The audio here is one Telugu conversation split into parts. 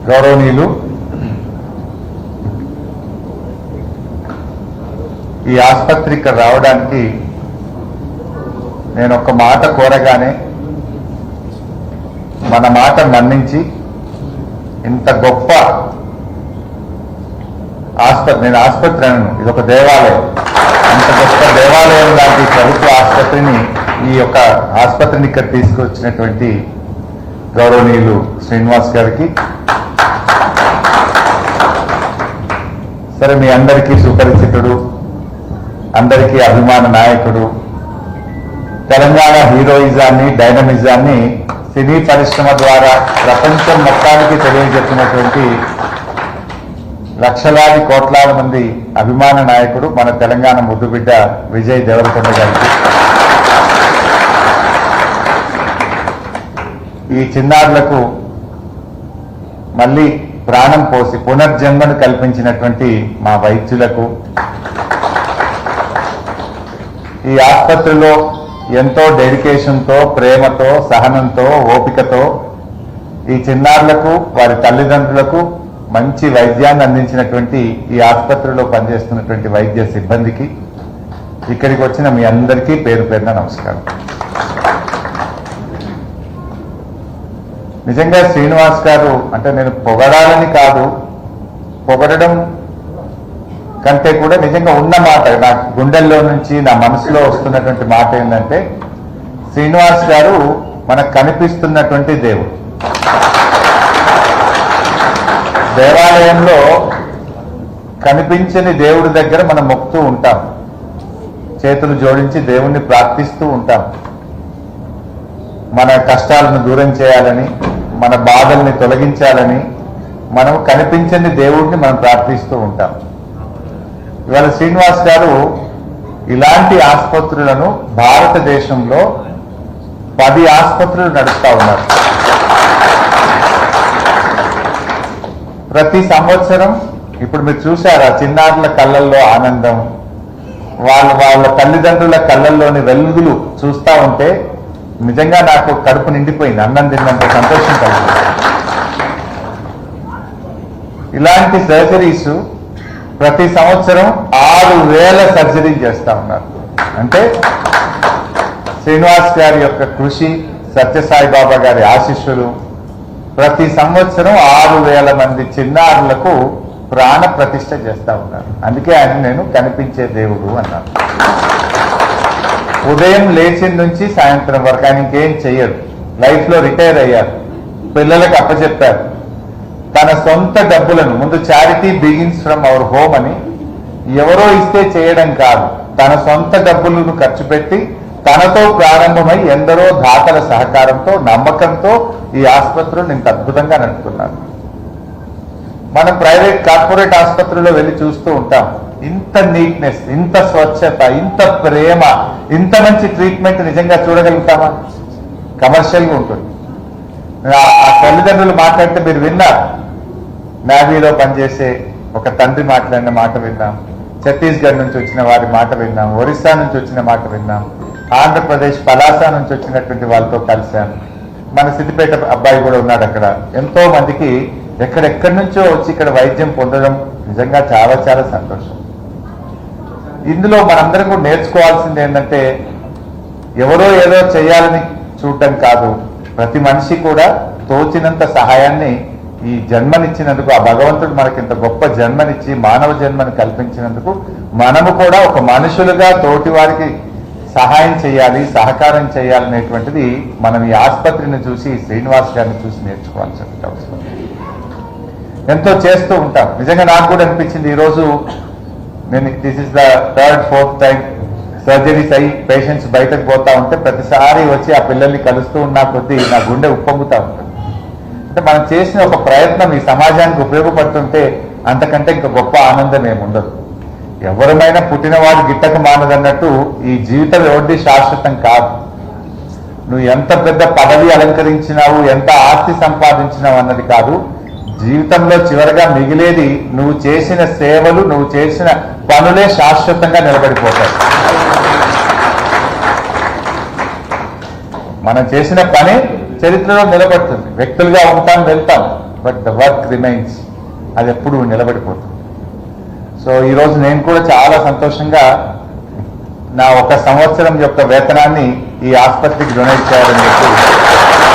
గౌరవనీయులు, ఈ ఆసుపత్రి ఇక్కడ రావడానికి నేను ఒక మాట కోరగానే మన మాట మన్నించి ఇంత గొప్ప ఆసుపత్రి, నేను ఆసుపత్రి అనను, ఇది ఒక దేవాలయం, ఇంత గొప్ప దేవాలయం లాంటి ప్రభుత్వ ఆసుపత్రిని, ఈ యొక్క ఆసుపత్రిని ఇక్కడ తీసుకొచ్చినటువంటి గౌరవనీయులు శ్రీనివాస్ గారికి, సరే మీ అందరికీ సుపరిచితుడు, అందరికీ అభిమాన నాయకుడు, తెలంగాణ హీరోయిజాన్ని, డైనమిజాన్ని సినీ పరిశ్రమ ద్వారా ప్రపంచం మొత్తానికి తెలియజెప్పినటువంటి లక్షలాది కోట్లాది మంది అభిమాన నాయకుడు మన తెలంగాణ ముద్దుబిడ్డ విజయ్ దేవరకొండ గారికి, ఈ చిన్నారులకు మళ్ళీ ప్రాణం పోసి పునర్జన్మను కల్పించినటువంటి మా వైద్యులకు, ఈ ఆసుపత్రిలో ఎంతో డెడికేషన్తో, ప్రేమతో, సహనంతో, ఓపికతో ఈ చిన్నారులకు, వారి తల్లిదండ్రులకు మంచి వైద్యాన్ని అందించినటువంటి ఈ ఆసుపత్రిలో పనిచేస్తున్నటువంటి వైద్య సిబ్బందికి, ఇక్కడికి వచ్చిన మీ అందరికీ పేరు పేరున నమస్కారం. నిజంగా శ్రీనివాస్ గారు అంటే నేను పొగడాలని కాదు, పొగడడం కంటే కూడా నిజంగా ఉన్న మాట, నా గుండెల్లో నుంచి నా మనసులో వస్తున్నటువంటి మాట ఏంటంటే, శ్రీనివాస్ గారు మనకు కనిపిస్తున్నటువంటి దేవుడు. దేవాలయంలో కనిపించని దేవుడి దగ్గర మనం మొక్కుతూ ఉంటాం, చేతులు జోడించి దేవుణ్ణి ప్రార్థిస్తూ ఉంటాం, మన కష్టాలను దూరం చేయాలని, మన బాధల్ని తొలగించాలని మనం కనిపించని దేవుడిని మనం ప్రార్థిస్తూ ఉంటాం. ఇవాళ శ్రీనివాస్ గారు ఇలాంటి ఆసుపత్రులను భారతదేశంలో 10 ఆసుపత్రులు నడుస్తూ ఉన్నారు. ప్రతి సంవత్సరం ఇప్పుడు మీరు చూశారా చిన్నారుల కళ్ళల్లో ఆనందం, వాళ్ళ తల్లిదండ్రుల కళ్ళల్లోని వెలుగులు చూస్తూ ఉంటే నిజంగా నాకు కడుపు నిండిపోయింది, అన్నం తిన్నంత సంతోషం కలిగింది. ఇలాంటి సర్జరీస్ ప్రతి సంవత్సరం 6,000 సర్జరీలు చేస్తూ ఉన్నారు. అంటే శ్రీనివాస్ గారి యొక్క కృషి, సత్యసాయిబాబా గారి ఆశీస్సులు, ప్రతి సంవత్సరం 6,000 మంది చిన్నారులకు ప్రాణ ప్రతిష్ఠ చేస్తూ ఉన్నారు. అందుకే ఆయన నేను కనిపించే దేవుడు అన్నాను. ఉదయం లేచిన నుంచి సాయంత్రం వరకు ఆయన ఇంకేం చెయ్యడు. లైఫ్లో రిటైర్ అయ్యారు, పిల్లలకు అప్పచెప్పారు. తన సొంత డబ్బులను, ముందు charity begins from our home అని, ఎవరో ఇస్తే చేయడం కాదు, తన సొంత డబ్బులను ఖర్చు పెట్టి తనతో ప్రారంభమై ఎందరో దాతల సహకారంతో, నమ్మకంతో ఈ ఆసుపత్రులు ఇంత అద్భుతంగా నడుపుతున్నారు. మనం ప్రైవేట్ కార్పొరేట్ ఆసుపత్రుల్లో వెళ్ళి చూస్తూ ఉంటాం, ఇంత నీట్నెస్, ఇంత స్వచ్ఛత, ఇంత ప్రేమ, ఇంత మంచి ట్రీట్మెంట్ నిజంగా చూడగలుగుతామా? కమర్షియల్గా ఉంటుంది. ఆ తల్లిదండ్రులు మాట్లాడితే మీరు విన్నారు, నేవీలో పనిచేసే ఒక తండ్రి మాట్లాడిన మాట విన్నాం, ఛత్తీస్గఢ్ నుంచి వచ్చిన వారి మాట విన్నాం, ఒరిస్సా నుంచి వచ్చిన మాట విన్నాం, ఆంధ్రప్రదేశ్ పలాస నుంచి వచ్చినటువంటి వాళ్ళతో కలిశాను. మన సిద్దిపేట అబ్బాయి కూడా ఉన్నాడు అక్కడ. ఎంతో మందికి ఎక్కడెక్కడి నుంచో వచ్చి ఇక్కడ వైద్యం పొందడం నిజంగా చాలా చాలా సంతోషం. ఇందులో మనందరం కూడా నేర్చుకోవాల్సింది ఏంటంటే, ఎవరో ఏదో చేయాలని చూడటం కాదు, ప్రతి మనిషి కూడా తోచినంత సహాయాన్ని, ఈ జన్మనిచ్చినందుకు, ఆ భగవంతుడు మనకి ఇంత గొప్ప జన్మనిచ్చి మానవ జన్మని కల్పించినందుకు మనము కూడా ఒక మనుషులుగా తోటి వారికి సహాయం చేయాలి, సహకారం చేయాలనేటువంటిది మనం ఈ ఆసుపత్రిని చూసి, శ్రీనివాస్ గారిని చూసి నేర్చుకోవాల్సిన అవసరం. ఎంతో చేస్తూ ఉంటాం. నిజంగా నాకు కూడా అనిపించింది, ఈరోజు నేను this is the 3rd, 4th time surgeries అయ్యి పేషెంట్స్ బయటకు పోతా ఉంటే ప్రతిసారి వచ్చి ఆ పిల్లల్ని కలుస్తూ ఉన్న కొద్దీ నా గుండె ఉప్పొంగుతూ ఉంటుంది. అంటే మనం చేసిన ఒక ప్రయత్నం ఈ సమాజానికి ఉపయోగపడుతుంటే అంతకంటే ఇంకా గొప్ప ఆనందం ఏముండదు. ఎవరమైనా పుట్టినవాడు గిట్టక మానదన్నట్టు ఈ జీవితం ఎవరిది శాశ్వతం కాదు. నువ్వు ఎంత పెద్ద పదవి అలంకరించినావు, ఎంత ఆస్తి సంపాదించినావు అన్నది కాదు, జీవితంలో చివరిగా మిగిలేది నువ్వు చేసిన సేవలు, నువ్వు చేసిన పనులే శాశ్వతంగా నిలబడిపోతాయి. మనం చేసిన పని చరిత్రలో నిలబడుతుంది. వ్యక్తులుగా ఉంటాం, వెళ్తాం, బట్ ద వర్క్ రిమైన్స్. అది ఎప్పుడు నిలబడిపోతుంది. సో ఈరోజు నేను కూడా చాలా సంతోషంగా నా 1 సంవత్సరం యొక్క వేతనాన్ని ఈ ఆసుపత్రికి డొనేట్ చేయాలని చెప్పి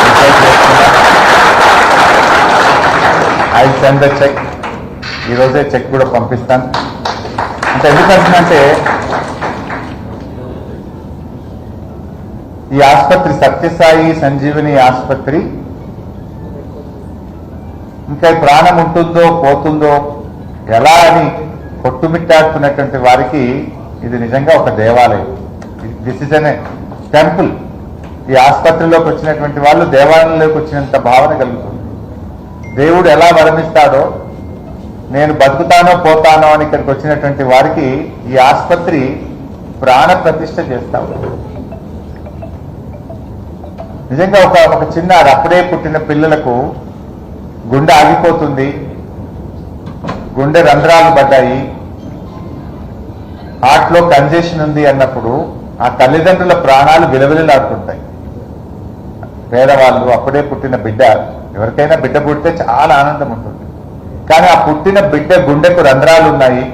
డిసైడ్ చేస్తున్నా. I send the cheque. ఈరోజే చెక్ కూడా పంపిస్తాను. అంటే ఎందుకంటే ఈ ఆసుపత్రి సత్యసాయి సంజీవని ఆసుపత్రి ఇంకా ప్రాణం ఉంటుందో పోతుందో ఎలా అని కొట్టుమిట్టాడుతున్నటువంటి వారికి ఇది నిజంగా ఒక దేవాలయం. This is an temple. ఈ ఆసుపత్రిలోకి వచ్చినటువంటి వాళ్ళు దేవాలయంలోకి వచ్చినంత భావన కలుగుతుంది. దేవుడు ఎలా వరమిస్తాడో, నేను బతుకుతానో పోతానో అని ఇక్కడికి వచ్చినటువంటి వారికి ఈ ఆసుపత్రి ప్రాణ ప్రతిష్ఠ చేస్తాం. నిజంగా ఒక చిన్న అప్పుడే పుట్టిన పిల్లలకు గుండె ఆగిపోతుంది, గుండె రంధ్రాలు పడ్డాయి, హార్ట్లో కంజెషన్ ఉంది అన్నప్పుడు ఆ తల్లిదండ్రుల ప్రాణాలు విలవిలలాడుతుంటాయి. పేదవాళ్ళు, అప్పుడే పుట్టిన బిడ్డ, ఎవరికైనా బిడ్డ పుడితే చాలా ఆనందం ఉంటుంది. కానీ ఆ పుట్టిన బిడ్డ గుండెకు రంధ్రాలు ఉన్నాయి,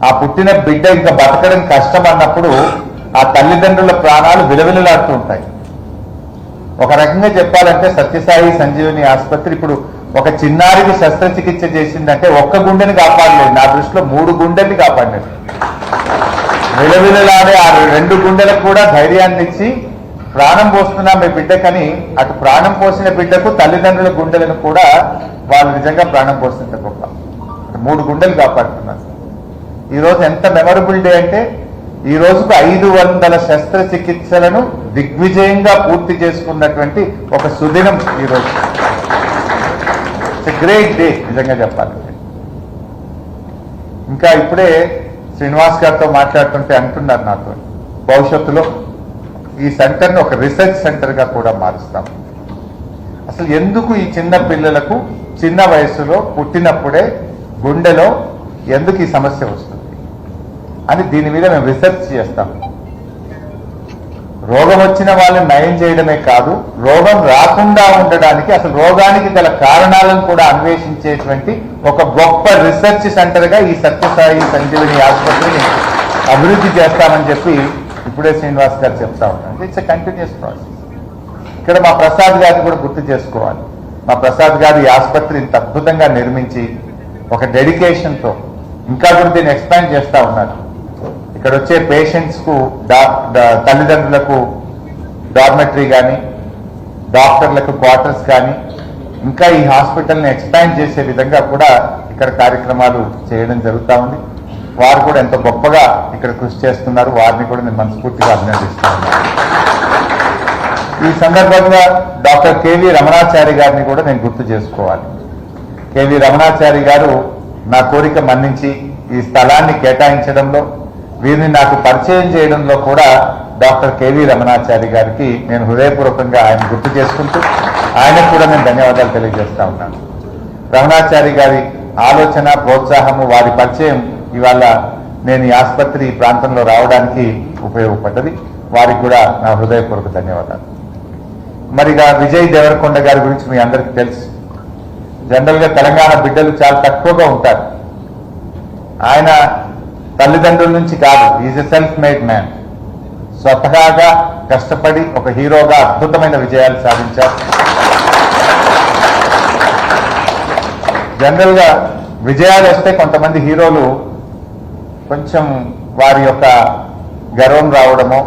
ఆ పుట్టిన బిడ్డ ఇంకా బతకడం కష్టం అన్నప్పుడు ఆ తల్లిదండ్రుల ప్రాణాలు విలవిలలాడుతూ ఉంటాయి. ఒక రకంగా చెప్పాలంటే సత్యసాయి సంజీవని ఆసుపత్రి ఇప్పుడు ఒక చిన్నారికి శస్త్రచికిత్స చేసిందంటే ఒక్క గుండెని కాపాడలేదు, నా దృష్టిలో 3 గుండెల్ని కాపాడలేదు. విలవిలలాడే ఆ 2 గుండెలకు కూడా ధైర్యాన్ని ఇచ్చి ప్రాణం పోస్తున్నా మీ బిడ్డకని అటు ప్రాణం పోసిన బిడ్డకు తల్లిదండ్రుల గుండెలను కూడా వాళ్ళు నిజంగా ప్రాణం పోస్తుంటే గొప్ప 3 గుండెలు కాపాడుతున్నారు. ఈరోజు ఎంత మెమరబుల్ డే అంటే ఈ రోజుకు 500 శస్త్రచికిత్సలను దిగ్విజయంగా పూర్తి చేసుకున్నటువంటి ఒక సుదినం ఈరోజు. ఇట్స్ గ్రేట్ డే నిజంగా చెప్పాలంటే. ఇంకా ఇప్పుడే శ్రీనివాస్ గారితో మాట్లాడుతుంటే అంటున్నారు నాతో, భవిష్యత్తులో ఈ సెంటర్ని ఒక రీసెర్చ్ సెంటర్గా కూడా మారుస్తాం. అసలు ఎందుకు ఈ చిన్న పిల్లలకు చిన్న వయసులో పుట్టినప్పుడే గుండెలో ఎందుకు ఈ సమస్య వస్తుంది అని దీని మీద మేము రీసెర్చ్ చేస్తాం. రోగం వచ్చిన వాళ్ళని నయం చేయడమే కాదు, రోగం రాకుండా ఉండడానికి అసలు రోగానికి గల కారణాలను కూడా అన్వేషించేటువంటి ఒక గొప్ప రీసెర్చ్ సెంటర్గా ఈ సత్యసాయి సంజీవని ఆసుపత్రిని అభివృద్ధి చేస్తామని చెప్పి ఇప్పుడే శ్రీనివాస్ గారు చెప్తా ఉన్నారు. It's a continuous process. ఇక్కడ మా ప్రసాద్ గారిని కూడా గుర్తు చేసుకోవాలి. మా ప్రసాద్ గారు ఈ ఆసుపత్రి ఇంత అద్భుతంగా నిర్మించి ఒక డెడికేషన్తో ఇంకా కూడా దీన్ని ఎక్స్పాండ్ చేస్తూ ఉన్నారు. ఇక్కడ వచ్చే పేషెంట్స్కు తల్లిదండ్రులకు డార్మెటరీ కానీ, డాక్టర్లకు క్వార్టర్స్ కానీ, ఇంకా ఈ హాస్పిటల్ని ఎక్స్పాండ్ చేసే విధంగా కూడా ఇక్కడ కార్యక్రమాలు చేయడం జరుగుతూ ఉంది. వారు కూడా ఎంతో గొప్పగా ఇక్కడ కృషి చేస్తున్నారు. వారిని కూడా నేను మనస్ఫూర్తిగా అభినందిస్తా ఉన్నాను. ఈ సందర్భంగా డాక్టర్ కేవీ రమణాచారి గారిని కూడా నేను గుర్తు చేసుకోవాలి. కేవీ రమణాచారి గారు నా కోరిక మన్నించి ఈ స్థలాన్ని కేటాయించడంలో, వీరిని నాకు పరిచయం చేయడంలో కూడా డాక్టర్ కేవీ రమణాచారి గారికి నేను హృదయపూర్వకంగా ఆయన గుర్తు చేసుకుంటూ ఆయనకు కూడా నేను ధన్యవాదాలు తెలియజేస్తా ఉన్నాను. రమణాచారి గారి ఆలోచన, ప్రోత్సాహము, వారి పరిచయం ఇవాళ నేను ఈ ఆసుపత్రి ఈ ప్రాంతంలో రావడానికి ఉపయోగపడ్డది. వారికి కూడా నా హృదయపూర్వక ధన్యవాదాలు. మరిగా విజయ్ దేవరకొండ గారి గురించి మీ అందరికీ తెలుసు. జనరల్గా తెలంగాణ బిడ్డలు చాలా తక్కువగా ఉంటారు. ఆయన తల్లిదండ్రుల నుంచి కాదు, is a self made man. స్వతహాగా కష్టపడి ఒక హీరోగా అద్భుతమైన విజయాలు సాధించారు. జనరల్గా విజయాలు వస్తే కొంతమంది హీరోలు కొంచెం వారి యొక్క గర్వం రావడమో,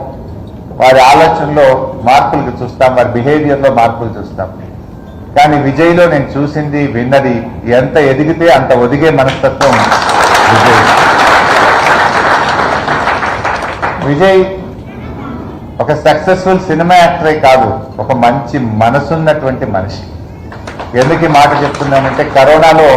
వారి ఆలోచనలో మార్పులకు చూస్తాం, వారి బిహేవియర్లో మార్పులు చూస్తాం. కానీ విజయ్లో నేను చూసింది, విన్నది, ఎంత ఎదిగితే అంత ఒదిగే మనస్తత్వం విజయ్. విజయ్ ఒక సక్సెస్ఫుల్ సినిమా యాక్టరే కాదు, ఒక మంచి మనసున్నటువంటి మనిషి. ఎందుకు ఈ మాట చెప్తున్నానంటే, కరోనాలో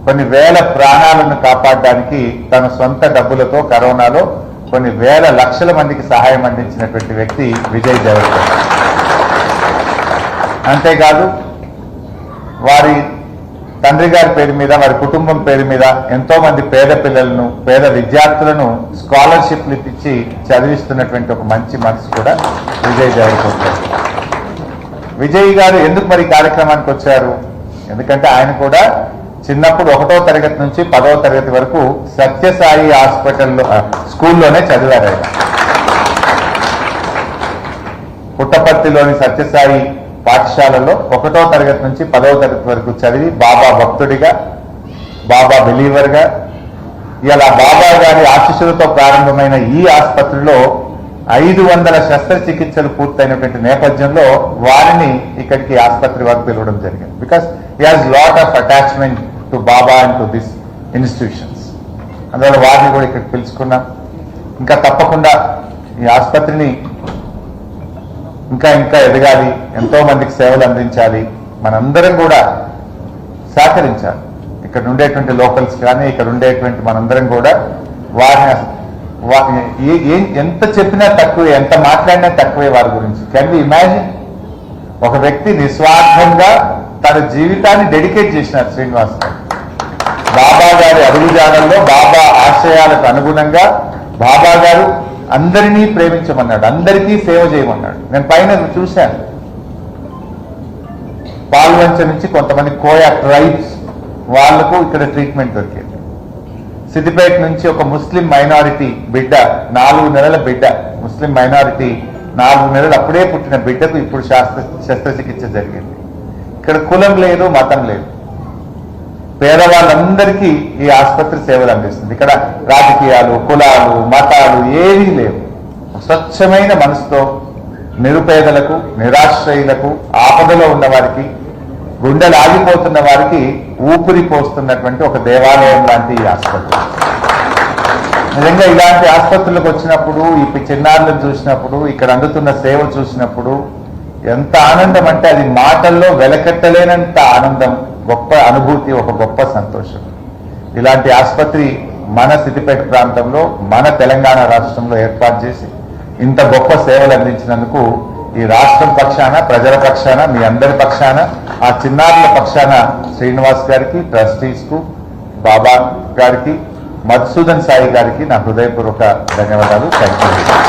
కొన్ని వేల ప్రాణాలను కాపాడడానికి తన సొంత డబ్బులతో కరోనాలో కొన్ని వేల లక్షల మందికి సహాయం అందించినటువంటి వ్యక్తి విజయ్ దేవరకొండ. అంతేకాదు వారి తండ్రి గారి పేరు మీద, వారి కుటుంబం పేరు మీద ఎంతో మంది పేద పిల్లలను, పేద విద్యార్థులను స్కాలర్షిప్లు ఇచ్చి చదివిస్తున్నటువంటి ఒక మంచి మనసు కూడా విజయ్ దేవరకొండ. విజయ్ గారు ఎందుకు మరి కార్యక్రమానికి వచ్చారు? ఎందుకంటే ఆయన కూడా చిన్నప్పుడు 1వ తరగతి నుంచి 10వ తరగతి వరకు సత్యసాయి హాస్పిటల్లో స్కూల్లోనే చదివారు ఆయన. పుట్టపర్తిలోని సత్యసాయి పాఠశాలలో 1వ తరగతి నుంచి 10వ తరగతి వరకు చదివి బాబా భక్తుడిగా, బాబా బిలీవర్గా, ఇలా బాబా గారి ఆశీస్సులతో ప్రారంభమైన ఈ ఆసుపత్రిలో 500 శస్త్రచికిత్సలు పూర్తయినటువంటి నేపథ్యంలో వారిని ఇక్కడికి ఆసుపత్రి వరకు పిలవడం జరిగింది. Because he has lot of attachment to Baba and to this institutions. అందువల్ల వారిని కూడా ఇక్కడికి పిలుచుకున్నాం. ఇంకా తప్పకుండా ఈ ఆసుపత్రిని ఇంకా ఇంకా ఎదగాలి, ఎంతో మందికి సేవలు అందించాలి, మనందరం కూడా సహకరించాలి. ఇక్కడ ఉండేటువంటి లోకల్స్ కానీ ఇక్కడ ఉండేటువంటి మనందరం కూడా వారిని ఎంత చెప్పినా తక్కువే, ఎంత మాట్లాడినా తక్కువే వారి గురించి. Can we imagine? ఒక వ్యక్తి నిస్వార్థంగా తన జీవితాన్ని డెడికేట్ చేసినారు శ్రీనివాస్ గారు. బాబా గారి అడుగుజాడల్లో, బాబా ఆశయాలకు అనుగుణంగా బాబా గారు అందరినీ ప్రేమించమన్నాడు, అందరికీ సేవ చేయమన్నాడు. నేను పైన చూశాను, పాల్వంచ నుంచి కొంతమంది కోయా ట్రైబ్స్ వాళ్లకు ఇక్కడ ట్రీట్మెంట్ దొరికింది. సిద్దిపేట నుంచి ఒక ముస్లిం మైనారిటీ బిడ్డ, 4 నెలల బిడ్డ, ముస్లిం మైనారిటీ 4 నెలలు అప్పుడే పుట్టిన బిడ్డకు ఇప్పుడు శస్త్రచికిత్స జరిగింది. ఇక్కడ కులం లేదు, మతం లేదు, పేదవాళ్ళందరికీ ఈ ఆసుపత్రి సేవలు అందిస్తుంది. ఇక్కడ రాజకీయాలు, కులాలు, మతాలు ఏవీ లేవు. స్వచ్ఛమైన మనసుతో నిరుపేదలకు, నిరాశ్రయులకు, ఆపదలో ఉన్న వారికి, గుండెలు ఆగిపోతున్న వారికి ఊపిరి పోస్తున్నటువంటి ఒక దేవాలయం లాంటి ఈ ఆసుపత్రి. నిజంగా ఇలాంటి ఆసుపత్రులకు వచ్చినప్పుడు, ఈ చిన్నారులను చూసినప్పుడు, ఇక్కడ అందుతున్న సేవ చూసినప్పుడు ఎంత ఆనందం అంటే అది మాటల్లో వెలకట్టలేనంత ఆనందం, గొప్ప అనుభూతి, ఒక గొప్ప సంతోషం. ఇలాంటి ఆసుపత్రి మన సిద్దిపేట ప్రాంతంలో, మన తెలంగాణ రాష్ట్రంలో ఏర్పాటు చేసి ఇంత గొప్ప సేవలు అందించినందుకు ఈ రాష్ట్రం పక్షాన, ప్రజల పక్షాన, మీ అందరి పక్షాన, ఆ చిన్నారుల పక్షాన శ్రీనివాస్ గారికి, ట్రస్టీస్ కు, బాబా గారికి, మధుసూదన్ సాయి గారికి నా హృదయపూర్వక ధన్యవాదాలు. Thank you.